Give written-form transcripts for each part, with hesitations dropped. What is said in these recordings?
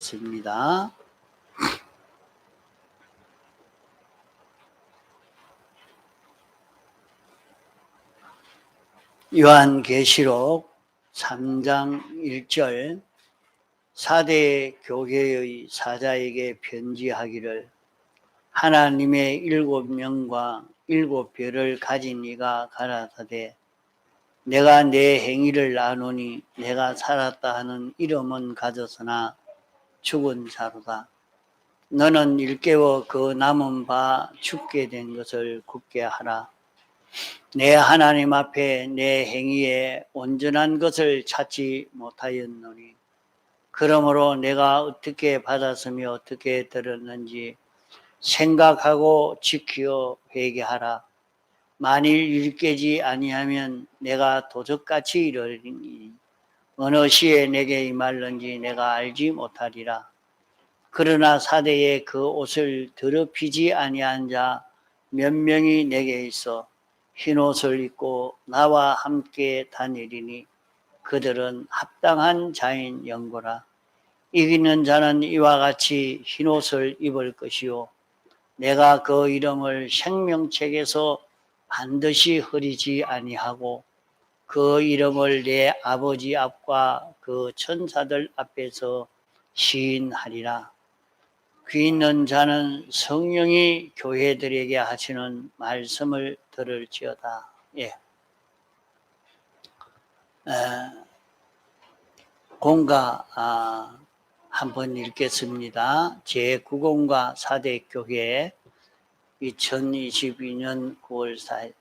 있습니다. 요한계시록 3장 1절 사대 교회의 사자에게 편지하기를 하나님의 일곱 명과 일곱 별을 가진 이가 가라사대 내가 내 행위를 아노니 내가 살았다 하는 이름은 가졌으나 죽은 자로다. 너는 일깨워 그 남은 바 죽게 된 것을 굳게 하라. 내 하나님 앞에 내 행위에 온전한 것을 찾지 못하였노니 그러므로 내가 어떻게 받았으며 어떻게 들었는지 생각하고 지키어 회개하라. 만일 일깨지 아니하면 내가 도적같이 이르리니 어느 시에 내게 임할는지 내가 알지 못하리라. 그러나 사대에 그 옷을 더럽히지 아니한 자 몇 명이 내게 있어 흰옷을 입고 나와 함께 다니리니 그들은 합당한 자인 영고라. 이기는 자는 이와 같이 흰옷을 입을 것이요 내가 그 이름을 생명책에서 반드시 흐리지 아니하고 그 이름을 내 아버지 앞과 그 천사들 앞에서 시인하리라. 귀 있는 자는 성령이 교회들에게 하시는 말씀을 들을지어다. 예. 공가 한번 읽겠습니다. 제9공가 사대교회 2022년 9월 4일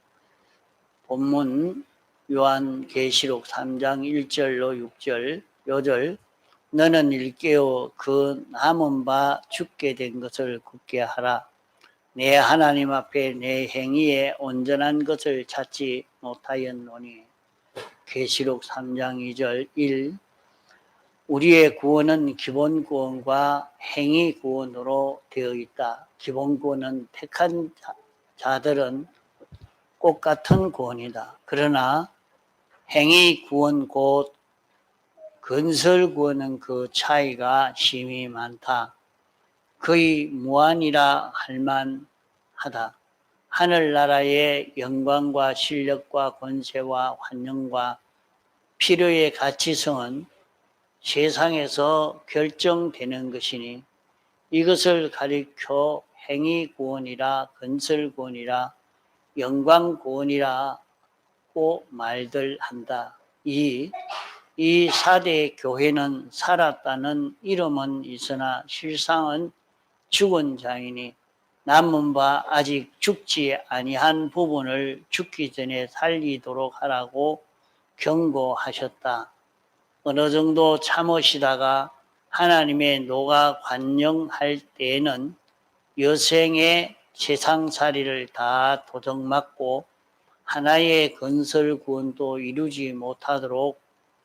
본문 요한계시록 3장 1절로 6절 요절 너는 일깨어 그 남은 바 죽게 된 것을 굳게 하라. 내 하나님 앞에 내 행위에 온전한 것을 찾지 못하였노니. 계시록 3장 2절 1 우리의 구원은 기본 구원과 행위 구원으로 되어 있다. 기본 구원은 택한 자들은 꼭 같은 구원이다. 그러나 행위 구원 곧 건설 구원은 그 차이가 심히 많다. 거의 무한이라 할 만하다. 하늘나라의 영광과 실력과 권세와 환영과 필요의 가치성은 세상에서 결정되는 것이니 이것을 가리켜 행위 구원이라 건설 구원이라 영광 구원이라고 말들 한다. 이 사대 교회는 살았다는 이름은 있으나 실상은 죽은 자이니 남은 바 아직 죽지 아니한 부분을 죽기 전에 살리도록 하라고 경고하셨다. 어느 정도 참으시다가 하나님의 노가 관영할 때에는 여생의 세상살이를 다 도적맞고 하나의 건설 구원도 이루지 못하도록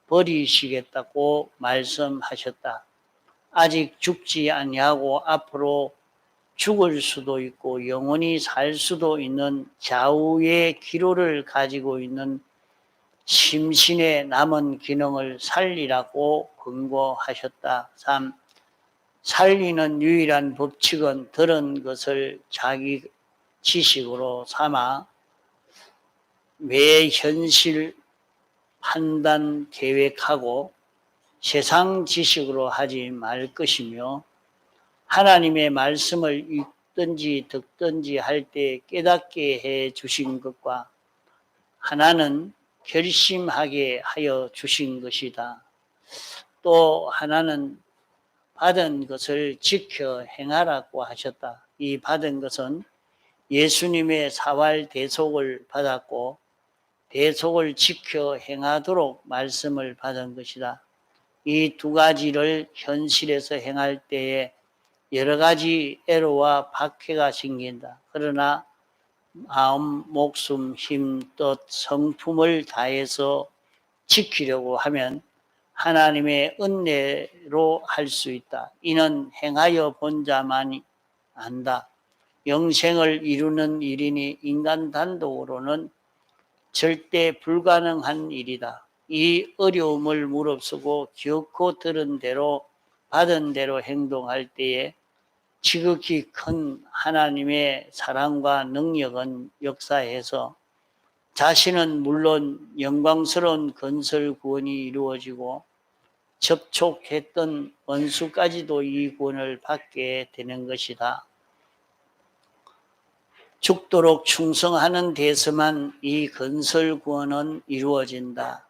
버리시겠다고 말씀하셨다. 아직 죽지 아니하고 앞으로 죽을 수도 있고 영원히 살 수도 있는 좌우의 기로를 가지고 있는 심신의 남은 기능을 살리라고 권고하셨다. 3. 살리는 유일한 법칙은 들은 것을 자기 지식으로 삼아 매 현실 판단 계획하고 세상 지식으로 하지 말 것이며 하나님의 말씀을 읽든지 듣든지 할 때 깨닫게 해 주신 것과 하나는 결심하게 하여 주신 것이다. 또 하나는 받은 것을 지켜 행하라고 하셨다. 이 받은 것은 예수님의 사활 대속을 받았고 대속을 지켜 행하도록 말씀을 받은 것이다. 이 두 가지를 현실에서 행할 때에 여러 가지 애로와 박해가 생긴다. 그러나 마음, 목숨, 힘, 뜻, 성품을 다해서 지키려고 하면 하나님의 은혜로 할 수 있다. 이는 행하여 본 자만이 안다. 영생을 이루는 일이니 인간 단독으로는 절대 불가능한 일이다. 이 어려움을 무릅쓰고 기어코 들은 대로 받은 대로 행동할 때에 지극히 큰 하나님의 사랑과 능력은 역사해서 자신은 물론 영광스러운 건설 구원이 이루어지고 접촉했던 원수까지도 이 구원을 받게 되는 것이다. 죽도록 충성하는 데서만 이 건설 구원은 이루어진다.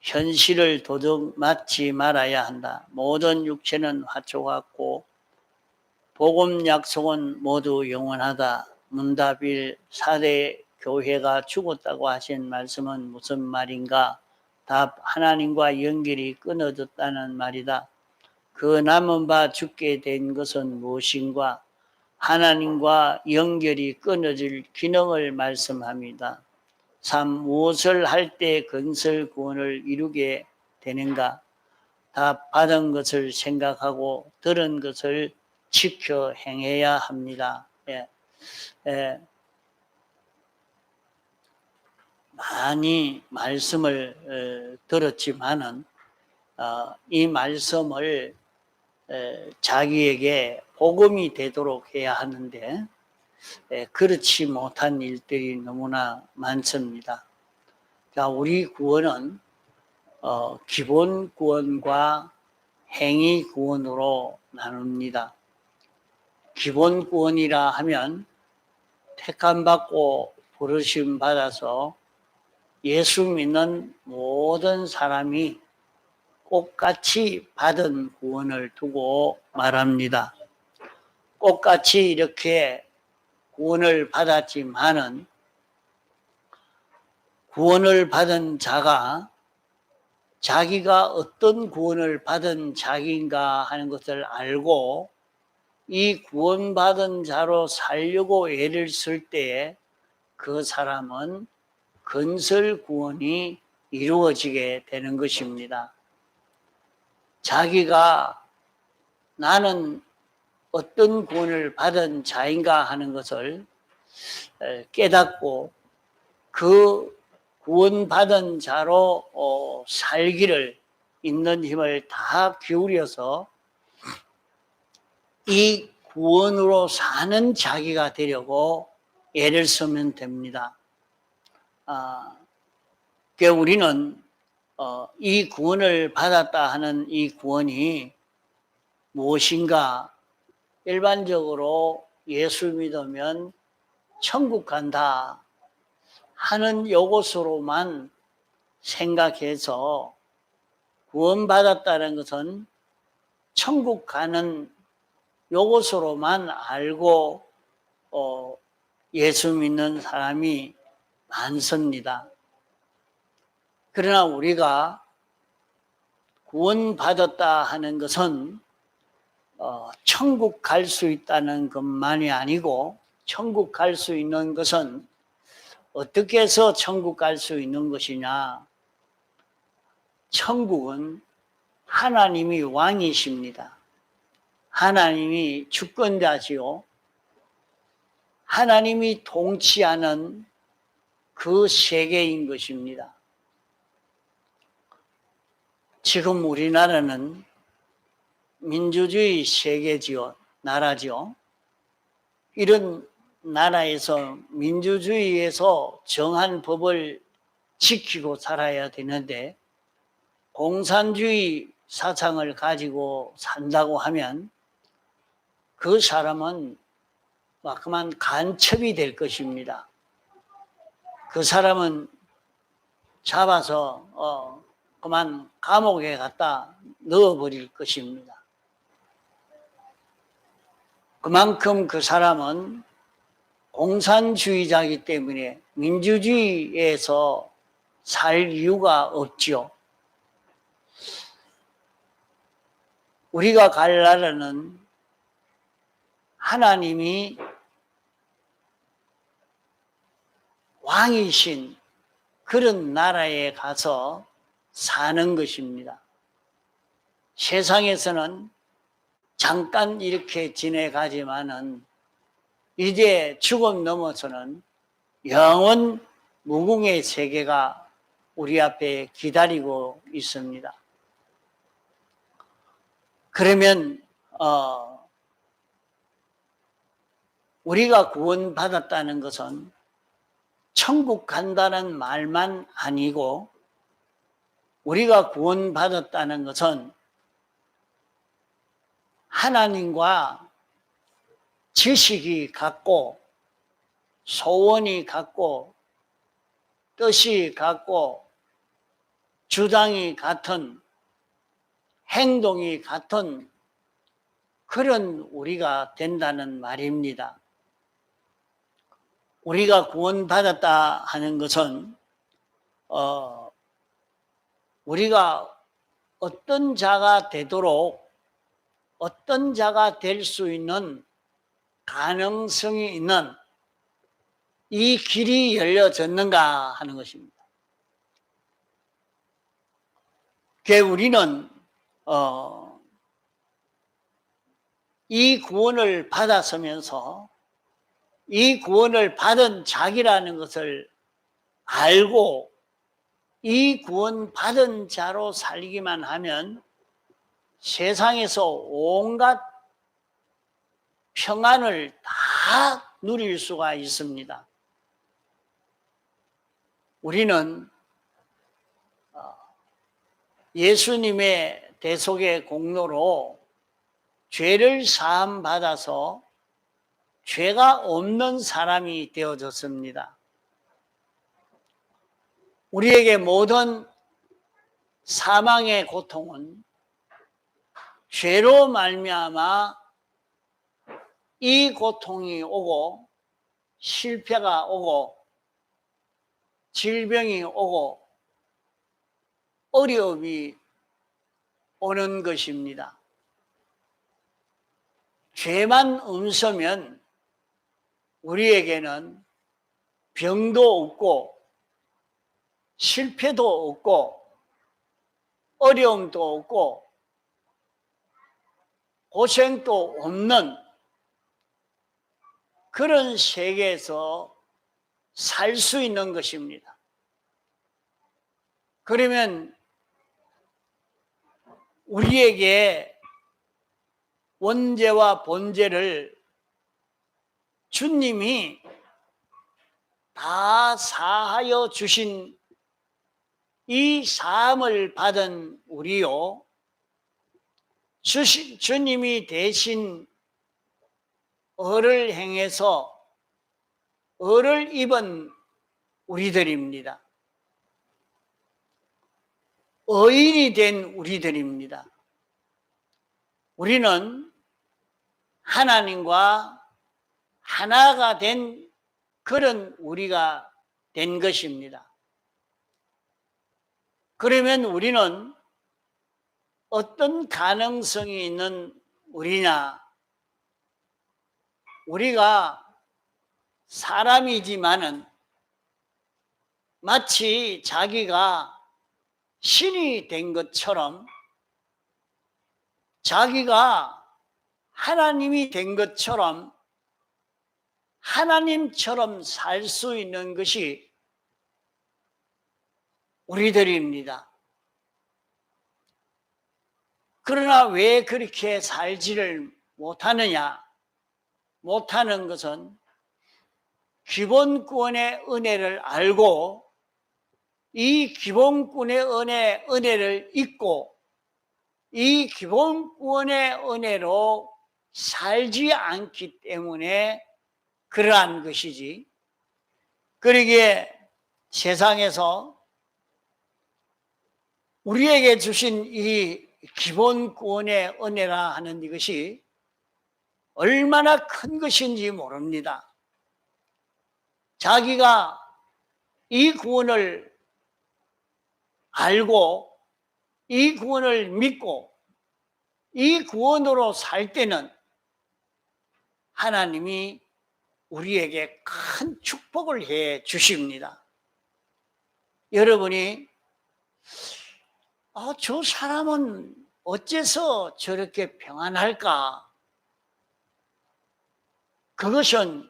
현실을 도둑 맞지 말아야 한다. 모든 육체는 화초 같고 복음 약속은 모두 영원하다. 문답일 4대 교회가 죽었다고 하신 말씀은 무슨 말인가? 답, 하나님과 연결이 끊어졌다는 말이다. 그 남은 바 죽게 된 것은 무엇인가? 하나님과 연결이 끊어질 기능을 말씀합니다. 3. 무엇을 할 때 건설 구원을 이루게 되는가? 답, 받은 것을 생각하고 들은 것을 지켜 행해야 합니다. 많이 말씀을 들었지만은 이 말씀을 자기에게 복음이 되도록 해야 하는데 그렇지 못한 일들이 너무나 많습니다. 자, 우리 구원은 기본 구원과 행위 구원으로 나눕니다. 기본 구원이라 하면 택함받고 부르심 받아서 예수 믿는 모든 사람이 똑같이 받은 구원을 두고 말합니다. 똑같이 이렇게 구원을 받았지만은 구원을 받은 자가 자기가 어떤 구원을 받은 자기인가 하는 것을 알고 이 구원받은 자로 살려고 애를 쓸 때에 그 사람은 건설 구원이 이루어지게 되는 것입니다. 자기가 나는 어떤 구원을 받은 자인가 하는 것을 깨닫고 그 구원받은 자로 살기를 있는 힘을 다 기울여서 이 구원으로 사는 자기가 되려고 애를 쓰면 됩니다. 우리는 이 구원을 받았다 하는 이 구원이 무엇인가? 일반적으로 예수 믿으면 천국 간다 하는 요것으로만 생각해서 구원받았다는 것은 천국 가는 요것으로만 알고 예수 믿는 사람이 많습니다. 그러나 우리가 구원받았다 하는 것은 천국 갈 수 있다는 것만이 아니고 천국 갈 수 있는 것은 어떻게 해서 천국 갈 수 있는 것이냐? 천국은 하나님이 왕이십니다. 하나님이 주권자시오. 하나님이 통치하는 그 세계인 것입니다. 지금 우리나라는 민주주의 세계지요, 나라지요. 이런 나라에서 민주주의에서 정한 법을 지키고 살아야 되는데 공산주의 사상을 가지고 산다고 하면 그 사람은 그만 간첩이 될 것입니다. 그 사람은 잡아서 그만 감옥에 갖다 넣어버릴 것입니다. 그만큼 그 사람은 공산주의자이기 때문에 민주주의에서 살 이유가 없지요. 우리가 갈 나라는 하나님이 왕이신 그런 나라에 가서 사는 것입니다. 세상에서는 잠깐 이렇게 지내가지만은 이제 죽음 넘어서는 영원 무궁의 세계가 우리 앞에 기다리고 있습니다. 그러면 우리가 구원받았다는 것은 천국 간다는 말만 아니고, 우리가 구원받았다는 것은 하나님과 지식이 같고, 소원이 같고, 뜻이 같고, 주장이 같은, 행동이 같은 그런 우리가 된다는 말입니다. 우리가 구원받았다 하는 것은 우리가 어떤 자가 되도록, 어떤 자가 될 수 있는 가능성이 있는 이 길이 열려졌는가 하는 것입니다. 우리는 이 구원을 받았으면서 이 구원을 받은 자기라는 것을 알고 이 구원 받은 자로 살기만 하면 세상에서 온갖 평안을 다 누릴 수가 있습니다. 우리는 예수님의 대속의 공로로 죄를 사함 받아서 죄가 없는 사람이 되어졌습니다. 우리에게 모든 사망의 고통은 죄로 말미암아 이 고통이 오고, 실패가 오고, 질병이 오고, 어려움이 오는 것입니다. 죄만 없으면 우리에게는 병도 없고, 실패도 없고, 어려움도 없고, 고생도 없는 그런 세계에서 살 수 있는 것입니다. 그러면 우리에게 원죄와 본죄를 주님이 다 사하여 주신 이 사함을 받은 우리요, 주님이 대신 의를 행해서 의를 입은 우리들입니다. 의인이 된 우리들입니다. 우리는 하나님과 하나가 된 그런 우리가 된 것입니다. 그러면 우리는 어떤 가능성이 있는 우리냐? 우리가 사람이지만은 마치 자기가 신이 된 것처럼, 자기가 하나님이 된 것처럼 하나님처럼 살 수 있는 것이 우리들입니다. 그러나 왜 그렇게 살지를 못하느냐? 못하는 것은 기본구원의 은혜를 알고 이 기본구원의 은혜를 잊고 이 기본구원의 은혜로 살지 않기 때문에 그러한 것이지, 그러기에 세상에서 우리에게 주신 이 기본구원의 은혜라 하는 이것이 얼마나 큰 것인지 모릅니다. 자기가 이 구원을 알고 이 구원을 믿고 이 구원으로 살 때는 하나님이 우리에게 큰 축복을 해 주십니다. 여러분이 저 사람은 어째서 저렇게 평안할까? 그것은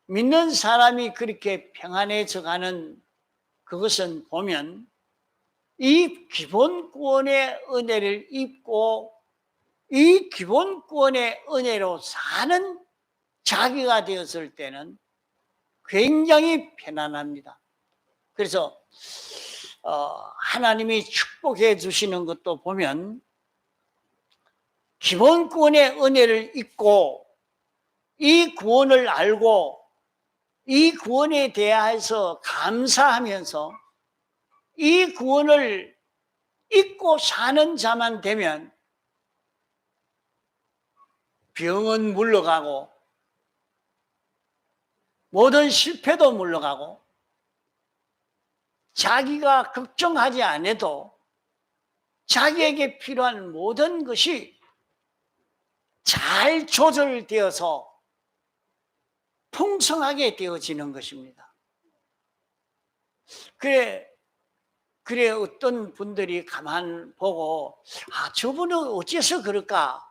믿는 사람이 그렇게 평안해져 가는 그것은 보면 이 기본 구원의 은혜를 입고 이 기본권의 은혜로 사는 자기가 되었을 때는 굉장히 편안합니다. 그래서 하나님이 축복해 주시는 것도 보면 기본권의 은혜를 잊고 이 구원을 알고 이 구원에 대해서 감사하면서 이 구원을 잊고 사는 자만 되면 병은 물러가고 모든 실패도 물러가고 자기가 걱정하지 않아도 자기에게 필요한 모든 것이 잘 조절되어서 풍성하게 되어지는 것입니다. 그래 어떤 분들이 가만 보고 저분은 어째서 그럴까?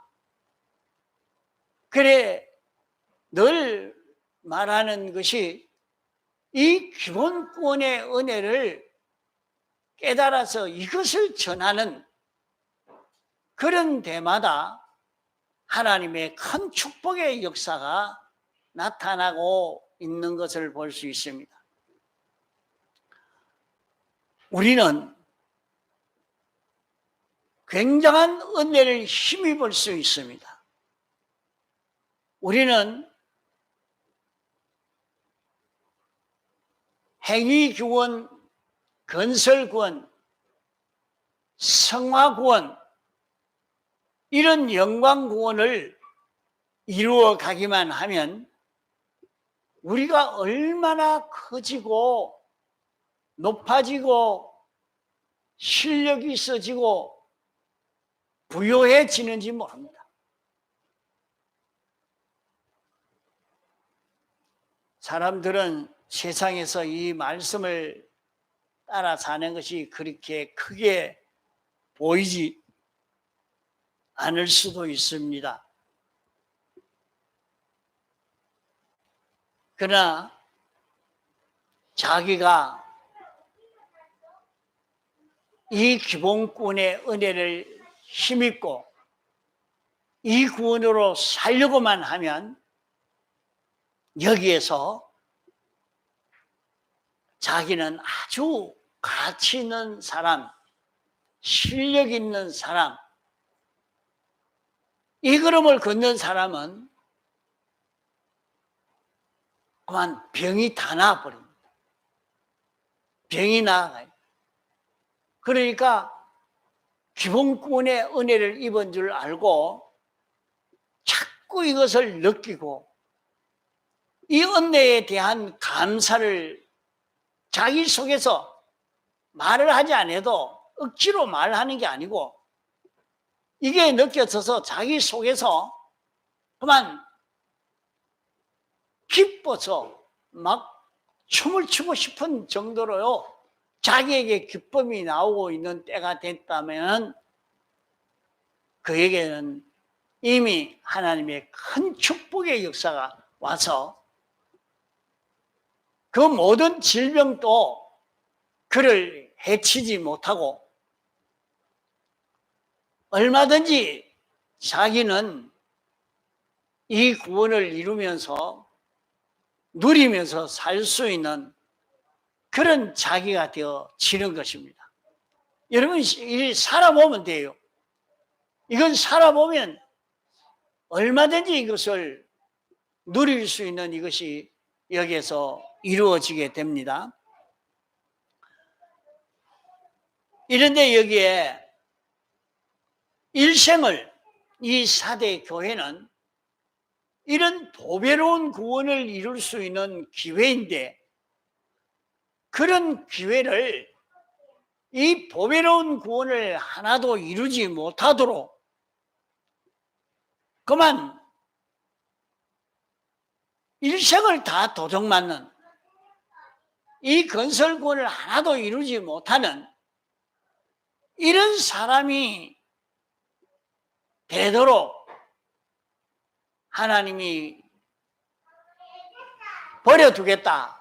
그래 늘 말하는 것이 이 기본권의 은혜를 깨달아서 이것을 전하는 그런 데마다 하나님의 큰 축복의 역사가 나타나고 있는 것을 볼 수 있습니다. 우리는 굉장한 은혜를 힘입을 수 있습니다. 우리는 행위구원, 건설구원, 성화구원 이런 영광구원을 이루어 가기만 하면 우리가 얼마나 커지고 높아지고 실력이 있어지고 부유해지는지 모릅니다. 사람들은 세상에서 이 말씀을 따라 사는 것이 그렇게 크게 보이지 않을 수도 있습니다. 그러나 자기가 이 기본권의 은혜를 힘입고 이 구원으로 살려고만 하면 여기에서 자기는 아주 가치 있는 사람, 실력 있는 사람, 이 걸음을 걷는 사람은 그만 병이 다 나아버립니다. 병이 나아가요. 그러니까 기본권의 은혜를 입은 줄 알고 자꾸 이것을 느끼고 이 은혜에 대한 감사를 자기 속에서 말을 하지 않아도 억지로 말하는 게 아니고 이게 느껴져서 자기 속에서 그만 기뻐서 막 춤을 추고 싶은 정도로요. 자기에게 기쁨이 나오고 있는 때가 됐다면 그에게는 이미 하나님의 큰 축복의 역사가 와서 그 모든 질병도 그를 해치지 못하고 얼마든지 자기는 이 구원을 이루면서 누리면서 살 수 있는 그런 자기가 되어지는 것입니다. 여러분 살아보면 돼요. 이건 살아보면 얼마든지 이것을 누릴 수 있는 이것이 여기에서 이루어지게 됩니다. 이런데 여기에 일생을 이 4대 교회는 이런 보배로운 구원을 이룰 수 있는 기회인데 그런 기회를 이 보배로운 구원을 하나도 이루지 못하도록 그만 일생을 다 도적맞는 이 건설구원을 하나도 이루지 못하는 이런 사람이 되도록 하나님이 버려둔다.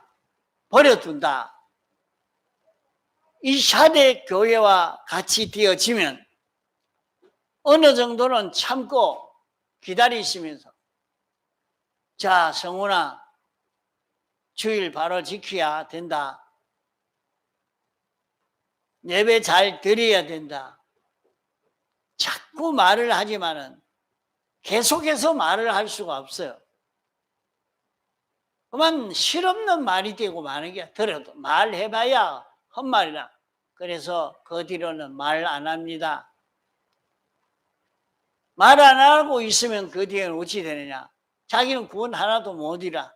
이 4대 교회와 같이 되어지면 어느 정도는 참고 기다리시면서, 자, 성훈아, 주일 바로 지켜야 된다. 예배 잘 드려야 된다. 자꾸 말을 하지만은 계속해서 말을 할 수가 없어요. 그만 실없는 말이 되고 마는 게, 들어도 말해봐야 헛말이라. 그래서 그 뒤로는 말 안 합니다. 말 안 하고 있으면 그 뒤에는 어찌 되느냐. 자기는 구원 하나도 못 이라.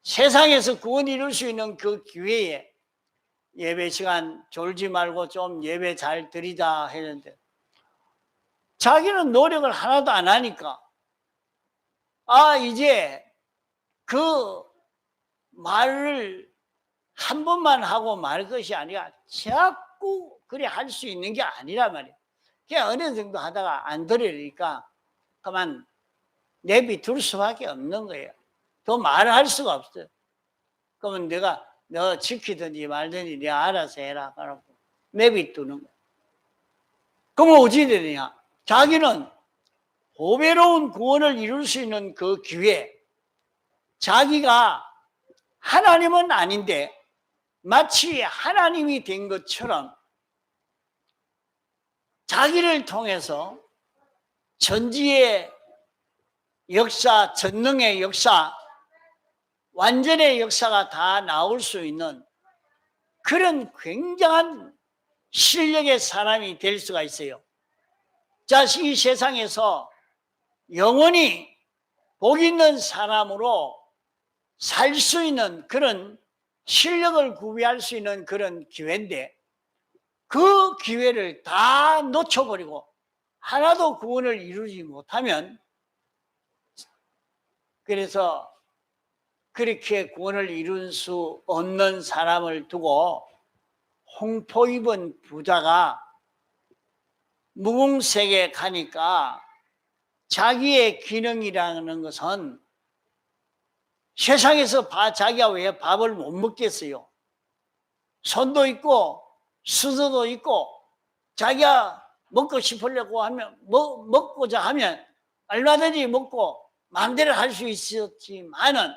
세상에서 구원 이룰 수 있는 그 기회에 예배 시간 졸지 말고 좀 예배 잘 드리자 했는데, 자기는 노력을 하나도 안 하니까, 이제 그 말을 한 번만 하고 말 것이 아니라 자꾸 그래 할 수 있는 게 아니란 말이에요. 그냥 어느 정도 하다가 안 들으니까 그만 내비둘 수밖에 없는 거예요. 더 말을 할 수가 없어요. 그러면 내가 너 지키든지 말든지 내가 알아서 해라. 그러고 내비두는 거예요. 그러면 어찌 되느냐? 자기는 보배로운 구원을 이룰 수 있는 그 기회, 자기가 하나님은 아닌데 마치 하나님이 된 것처럼 자기를 통해서 전지의 역사, 전능의 역사, 완전의 역사가 다 나올 수 있는 그런 굉장한 실력의 사람이 될 수가 있어요. 자, 이 세상에서 영원히 복 있는 사람으로 살 수 있는 그런 실력을 구비할 수 있는 그런 기회인데, 그 기회를 다 놓쳐버리고 하나도 구원을 이루지 못하면, 그래서 그렇게 구원을 이룰 수 없는 사람을 두고 홍포 입은 부자가 무궁색에 가니까 자기의 기능이라는 것은, 세상에서 자기가 왜 밥을 못 먹겠어요? 손도 있고 수저도 있고 자기가 먹고 싶으려고 하면 먹고자 하면 얼마든지 먹고 마음대로 할 수 있었지만은,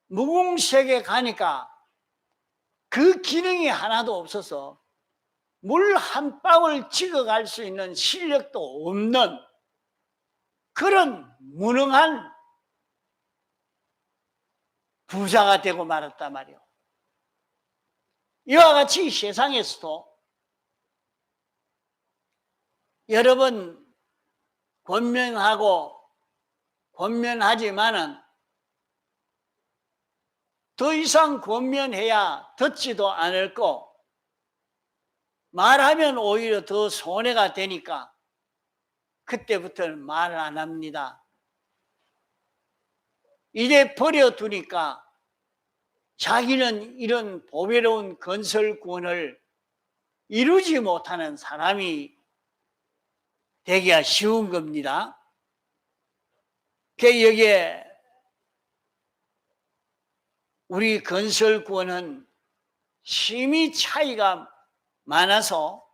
무궁색에 가니까 그 기능이 하나도 없어서 물 한 방울 찍어갈 수 있는 실력도 없는 그런 무능한 부자가 되고 말았단 말이에요. 이와 같이 세상에서도 여러 번 권면하고 권면하지만은 더 이상 권면해야 듣지도 않을 거, 말하면 오히려 더 손해가 되니까 그때부터는 말을 안 합니다. 이제 버려두니까 자기는 이런 보배로운 건설 구원을 이루지 못하는 사람이 되기가 쉬운 겁니다. 여기에 우리 건설 구원은 심히 차이가 많아서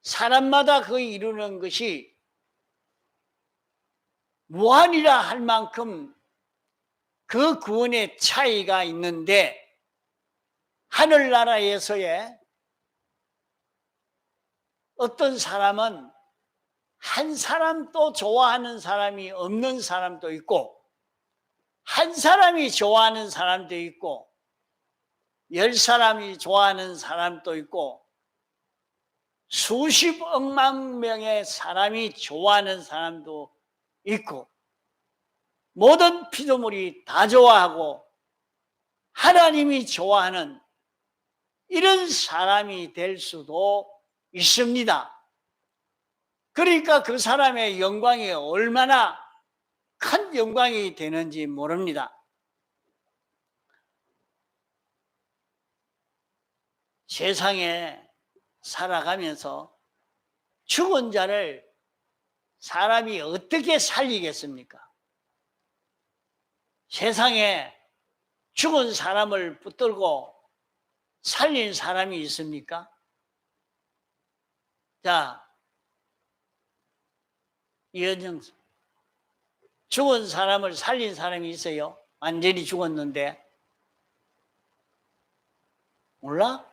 사람마다 그 이루는 것이 무한이라 할 만큼 그 구원의 차이가 있는데, 하늘나라에서의 어떤 사람은 한 사람도 좋아하는 사람이 없는 사람도 있고, 한 사람이 좋아하는 사람도 있고, 10사람이 좋아하는 사람도 있고, 수십억만 명의 사람이 좋아하는 사람도 있고, 모든 피조물이 다 좋아하고 하나님이 좋아하는 이런 사람이 될 수도 있습니다. 그러니까 그 사람의 영광이 얼마나 큰 영광이 되는지 모릅니다. 세상에 살아가면서 죽은 자를 사람이 어떻게 살리겠습니까? 세상에 죽은 사람을 붙들고 살린 사람이 있습니까? 자, 이현정 죽은 사람을 살린 사람이 있어요? 완전히 죽었는데. 몰라?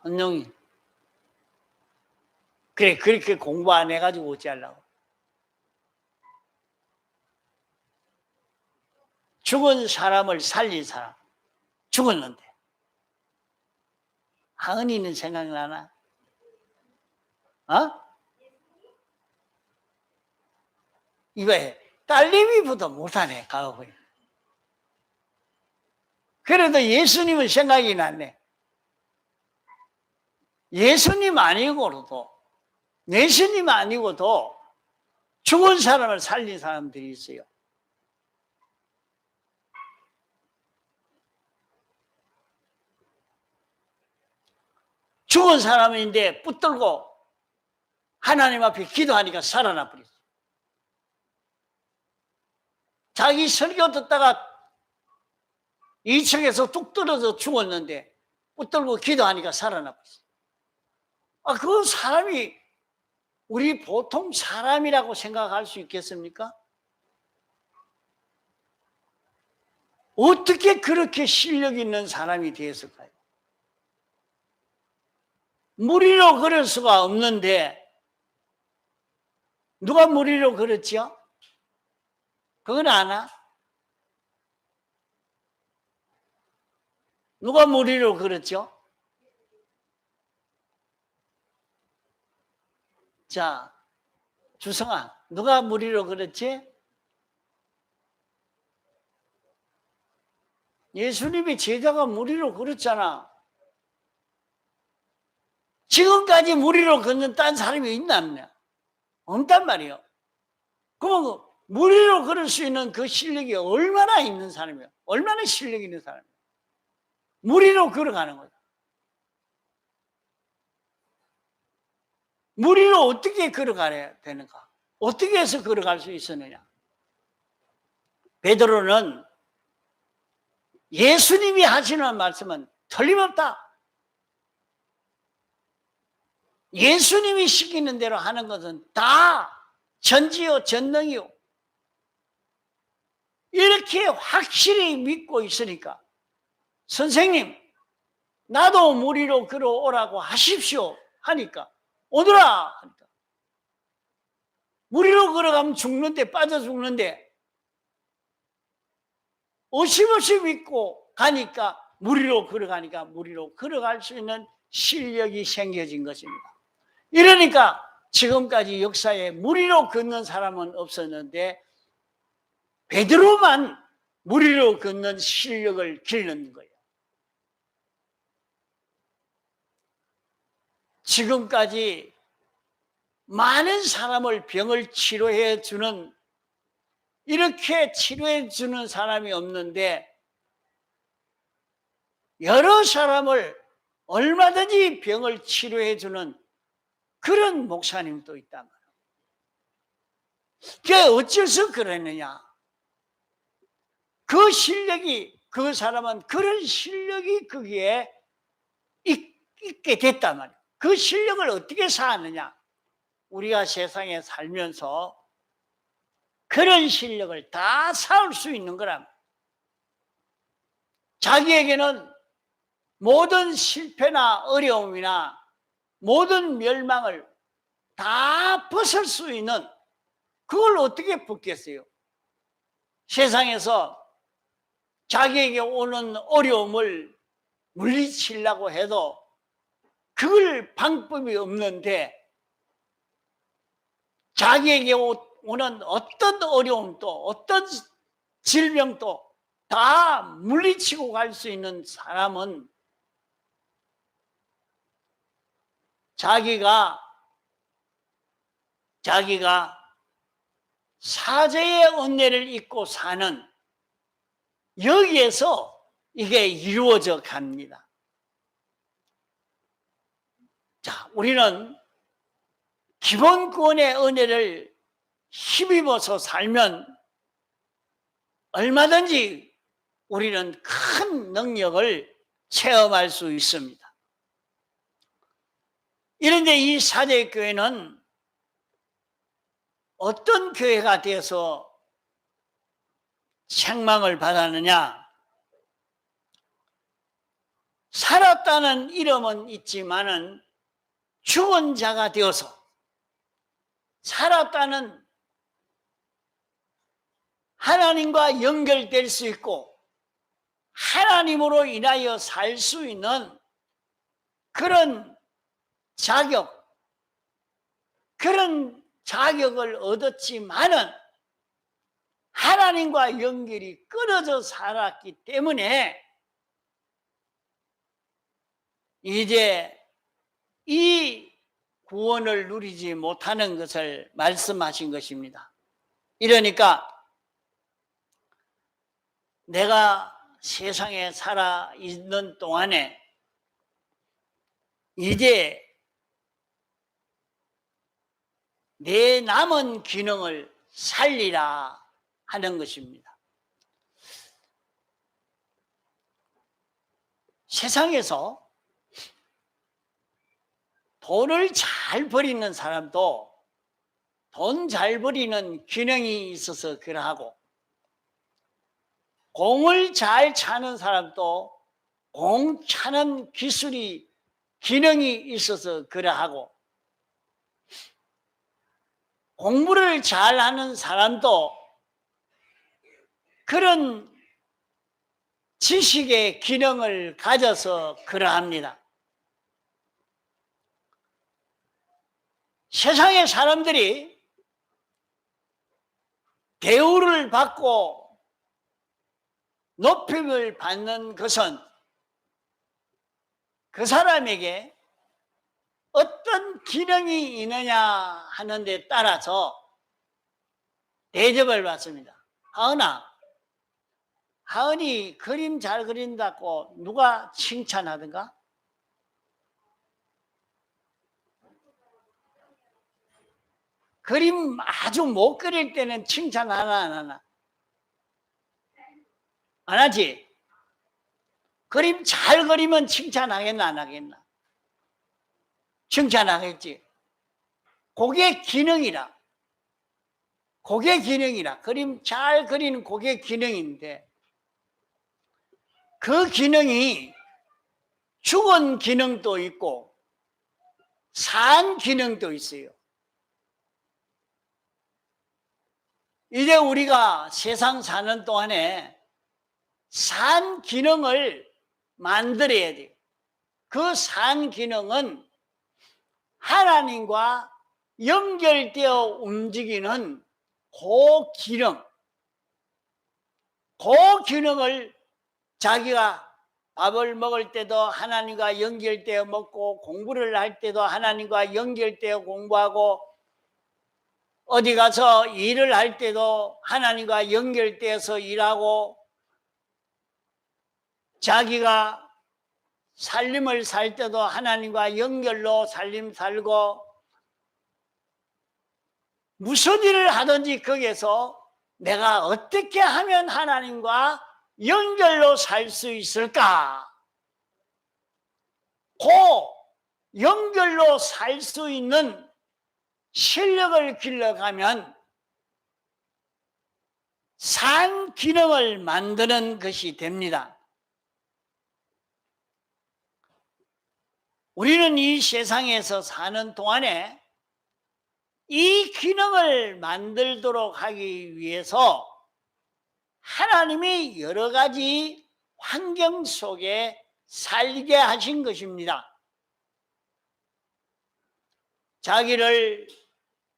헌영이. 그래, 그렇게 공부 안 해가지고 어찌하려고. 죽은 사람을 살린 사람. 죽었는데. 하은이는 생각나나? 어? 이거에 딸내미보다 못하네, 가고. 그래도 예수님은 생각이 났네. 예수님 아니고도, 예수님 아니고도 죽은 사람을 살린 사람들이 있어요. 죽은 사람인데 붙들고 하나님 앞에 기도하니까 살아나 버렸어. 자기 설교 듣다가 2층에서 뚝 떨어져 죽었는데 붙들고 기도하니까 살아나 버렸어. 아, 그 사람이 우리 보통 사람이라고 생각할 수 있겠습니까? 어떻게 그렇게 실력 있는 사람이 되었을까요? 무리로 걸을 수가 없는데 누가 무리로 걸었지요? 그건 아나? 누가 무리로 걸었죠? 자, 주성아, 누가 무리로 걸었지? 예수님이 제자가 무리로 걸었잖아. 지금까지 무리로 걷는 딴 사람이 있나 없냐? 없단 말이에요. 그러면 무리로 걸을 수 있는 그 실력이 얼마나 있는 사람이에요? 얼마나 실력 있는 사람이에요? 무리로 걸어가는 거다. 무리로 어떻게 걸어가야 되는가? 어떻게 해서 걸어갈 수 있었느냐? 베드로는 예수님이 하시는 말씀은 틀림없다. 예수님이 시키는 대로 하는 것은 다 전지요 전능이요. 이렇게 확실히 믿고 있으니까 선생님 나도 무리로 걸어오라고 하십시오 하니까 오너라 하니까 무리로 걸어가면 죽는데 빠져 죽는데 어심없이 믿고 가니까 무리로 걸어가니까 무리로 걸어갈 수 있는 실력이 생겨진 것입니다. 이러니까 지금까지 역사에 무리로 걷는 사람은 없었는데 베드로만 무리로 걷는 실력을 기르는 거예요. 지금까지 많은 사람을 병을 치료해 주는 이렇게 치료해 주는 사람이 없는데 여러 사람을 얼마든지 병을 치료해 주는 그런 목사님도 있단 말이에요. 그게 어째서 그러느냐? 그 실력이 그 사람은 그런 실력이 거기에 있게 됐단 말이에요. 그 실력을 어떻게 쌓았느냐? 우리가 세상에 살면서 그런 실력을 다 쌓을 수 있는 거란 자기에게는 모든 실패나 어려움이나 모든 멸망을 다 벗을 수 있는 그걸 어떻게 벗겠어요? 세상에서 자기에게 오는 어려움을 물리치려고 해도 그걸 방법이 없는데 자기에게 오는 어떤 어려움도 어떤 질병도 다 물리치고 갈 수 있는 사람은 자기가 사죄의 은혜를 잊고 사는 여기에서 이게 이루어져 갑니다. 자, 우리는 기본권의 은혜를 힘입어서 살면 얼마든지 우리는 큰 능력을 체험할 수 있습니다. 이런데 이 사대교회는 어떤 교회가 되어서 책망을 받았느냐? 살았다는 이름은 있지만은 죽은 자가 되어서 살았다는 하나님과 연결될 수 있고 하나님으로 인하여 살 수 있는 그런 자격, 그런 자격을 얻었지만은 하나님과 연결이 끊어져 살았기 때문에 이제 이 구원을 누리지 못하는 것을 말씀하신 것입니다. 이러니까 내가 세상에 살아 있는 동안에 이제 내 남은 기능을 살리라 하는 것입니다. 세상에서 돈을 잘 버리는 사람도 돈 잘 버리는 기능이 있어서 그러하고, 공을 잘 차는 사람도 공 차는 기능이 있어서 그러하고, 공부를 잘하는 사람도 그런 지식의 기능을 가져서 그러합니다. 세상의 사람들이 대우를 받고 높임을 받는 것은 그 사람에게 어떤 기능이 있느냐 하는 데 따라서 대접을 받습니다. 하은이 그림 잘 그린다고 누가 칭찬하던가? 그림 아주 못 그릴 때는 칭찬 하나 안 하나? 안 하지? 그림 잘 그리면 칭찬하겠나 안 하겠나? 칭찬하겠지. 그게 기능이라. 그림 잘 그리는 그게 기능인데, 그 기능이 죽은 기능도 있고 산 기능도 있어요. 이제 우리가 세상 사는 동안에 산 기능을 만들어야 돼요. 그 산 기능은 하나님과 연결되어 움직이는 그 기능을 자기가 밥을 먹을 때도 하나님과 연결되어 먹고, 공부를 할 때도 하나님과 연결되어 공부하고, 어디 가서 일을 할 때도 하나님과 연결되어서 일하고, 자기가 살림을 살 때도 하나님과 연결로 살림 살고, 무슨 일을 하든지 거기에서 내가 어떻게 하면 하나님과 연결로 살 수 있을까? 그 연결로 살 수 있는 실력을 길러가면 산 기능을 만드는 것이 됩니다. 우리는 이 세상에서 사는 동안에 이 기능을 만들도록 하기 위해서 하나님이 여러 가지 환경 속에 살게 하신 것입니다. 자기를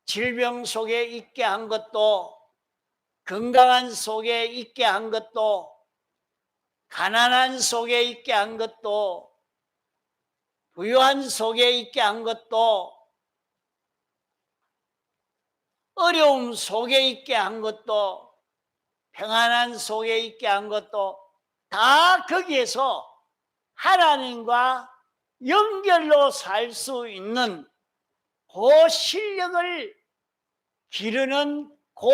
질병 속에 있게 한 것도, 건강한 속에 있게 한 것도, 가난한 속에 있게 한 것도, 부유한 속에 있게 한 것도, 어려움 속에 있게 한 것도, 평안한 속에 있게 한 것도 다 거기에서 하나님과 연결로 살 수 있는 그 실력을 기르는 그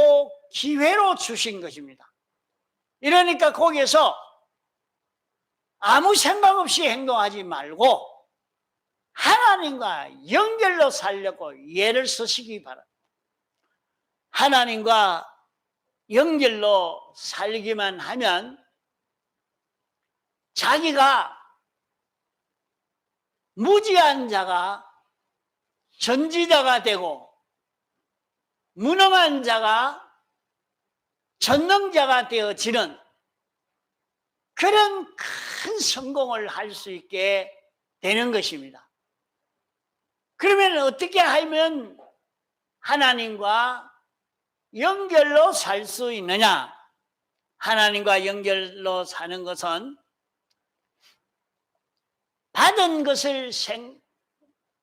기회로 주신 것입니다. 이러니까 거기에서 아무 생각 없이 행동하지 말고 하나님과 연결로 살려고 예를 쓰시기 바랍니다. 하나님과 연결로 살기만 하면 자기가 무지한 자가 전지자가 되고 무능한 자가 전능자가 되어지는 그런 큰 성공을 할 수 있게 되는 것입니다. 그러면 어떻게 하면 하나님과 연결로 살 수 있느냐? 하나님과 연결로 사는 것은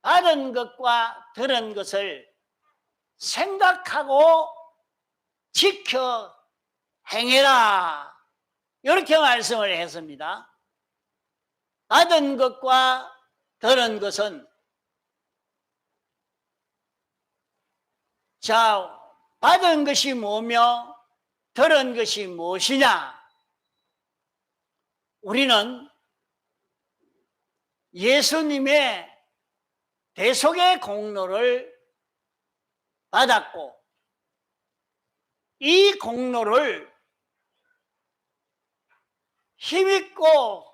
받은 것과 들은 것을 생각하고 지켜 행해라. 이렇게 말씀을 했습니다. 받은 것과 들은 것은, 자, 받은 것이 뭐며 들은 것이 무엇이냐? 우리는 예수님의 대속의 공로를 받았고 이 공로를 힘있고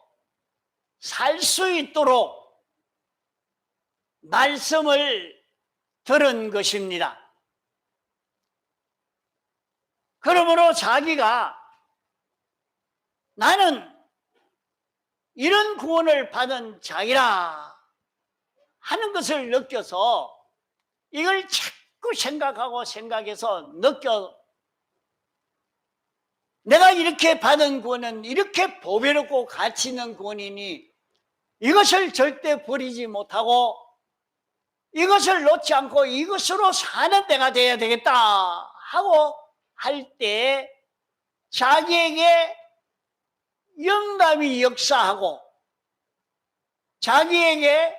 살 수 있도록 말씀을 들은 것입니다. 그러므로 자기가 나는 이런 구원을 받은 자이라 하는 것을 느껴서 이걸 자꾸 생각해서 내가 이렇게 받은 구원은 이렇게 보배롭고 가치 있는 구원이니 이것을 절대 버리지 못하고 이것을 놓지 않고 이것으로 사는 데가 돼야 되겠다 하고 할 때 자기에게 영감이 역사하고 자기에게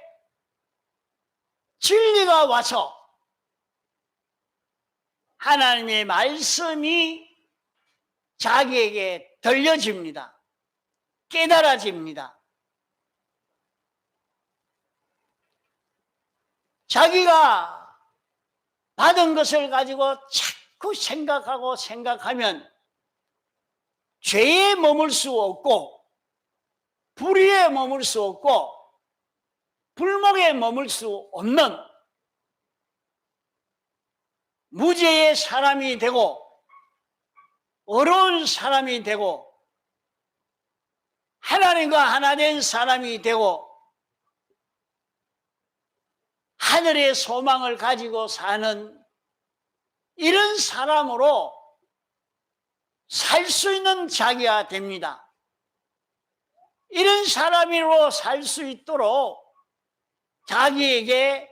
진리가 와서 하나님의 말씀이 자기에게 들려집니다. 깨달아집니다. 자기가 받은 것을 가지고 자꾸 생각하면 죄에 머물 수 없고 불의에 머물 수 없고 불목에 머물 수 없는 무죄의 사람이 되고 어려운 사람이 되고 하나님과 하나 된 사람이 되고 하늘의 소망을 가지고 사는 이런 사람으로 살 수 있는 자기가 됩니다. 이런 사람으로 살 수 있도록 자기에게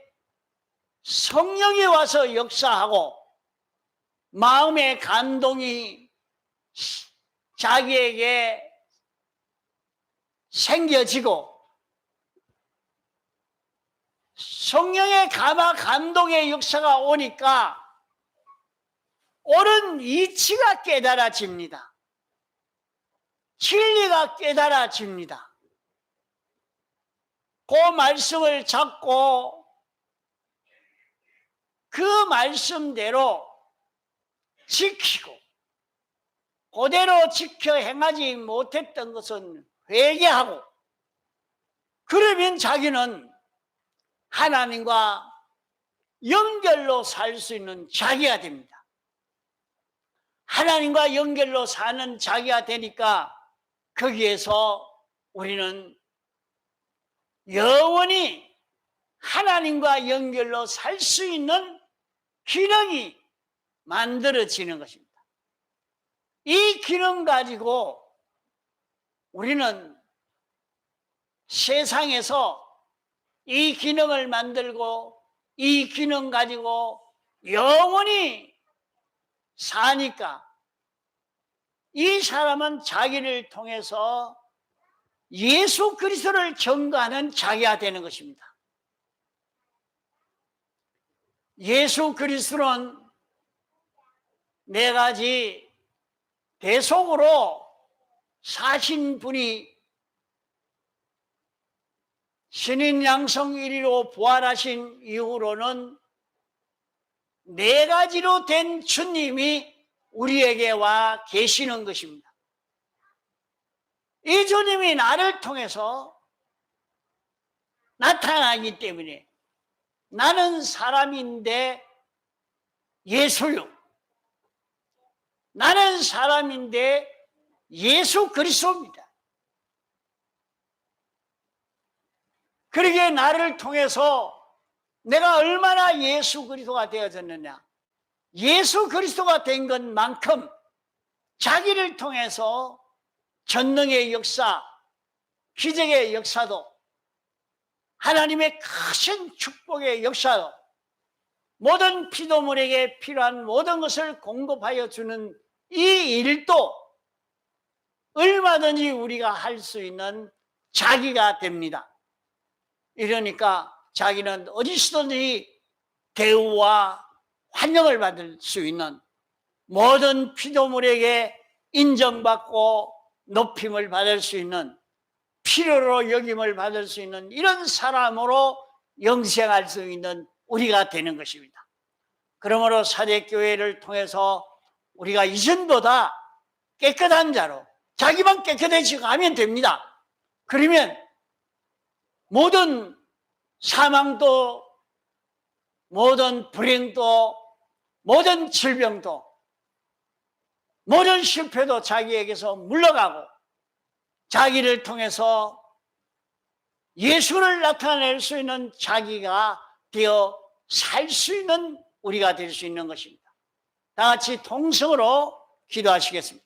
성령이 와서 역사하고 마음의 감동이 자기에게 생겨지고 성령의 감동의 역사가 오니까 옳은 이치가 깨달아집니다. 진리가 깨달아집니다. 그 말씀을 잡고 그 말씀대로 지키고 그대로 지켜 행하지 못했던 것은 회개하고 그러면 자기는 하나님과 연결로 살 수 있는 자기가 됩니다. 하나님과 연결로 사는 자기가 되니까 거기에서 우리는 영원히 하나님과 연결로 살 수 있는 기능이 만들어지는 것입니다. 이 기능 가지고 우리는 세상에서 이 기능을 만들고 이 기능 가지고 영원히 사니까 이 사람은 자기를 통해서 예수 그리스도를 증거하는 자기가 되는 것입니다. 예수 그리스도는 네 가지 대속으로 사신 분이 신인 양성 1위로 부활하신 이후로는 네 가지로 된 주님이 우리에게 와 계시는 것입니다. 이 주님이 나를 통해서 나타나기 때문에 나는 사람인데 예수요, 나는 사람인데 예수 그리스도입니다. 그러기에 나를 통해서 내가 얼마나 예수 그리스도가 되어졌느냐, 예수 그리스도가 된 것만큼 자기를 통해서 전능의 역사, 기적의 역사도, 하나님의 크신 축복의 역사도, 모든 피조물에게 필요한 모든 것을 공급하여 주는 이 일도 얼마든지 우리가 할 수 있는 자기가 됩니다. 이러니까 자기는 어디서든지 대우와 환영을 받을 수 있는, 모든 피조물에게 인정받고 높임을 받을 수 있는, 필요로 여김을 받을 수 있는 이런 사람으로 영생할 수 있는 우리가 되는 것입니다. 그러므로 사대교회를 통해서 우리가 이전보다 깨끗한 자로 자기만 깨끗해지고 가면 됩니다. 그러면 모든 사망도, 모든 불행도, 모든 질병도, 모든 실패도 자기에게서 물러가고 자기를 통해서 예수를 나타낼 수 있는 자기가 되어 살 수 있는 우리가 될 수 있는 것입니다. 다 같이 통성으로 기도하시겠습니다.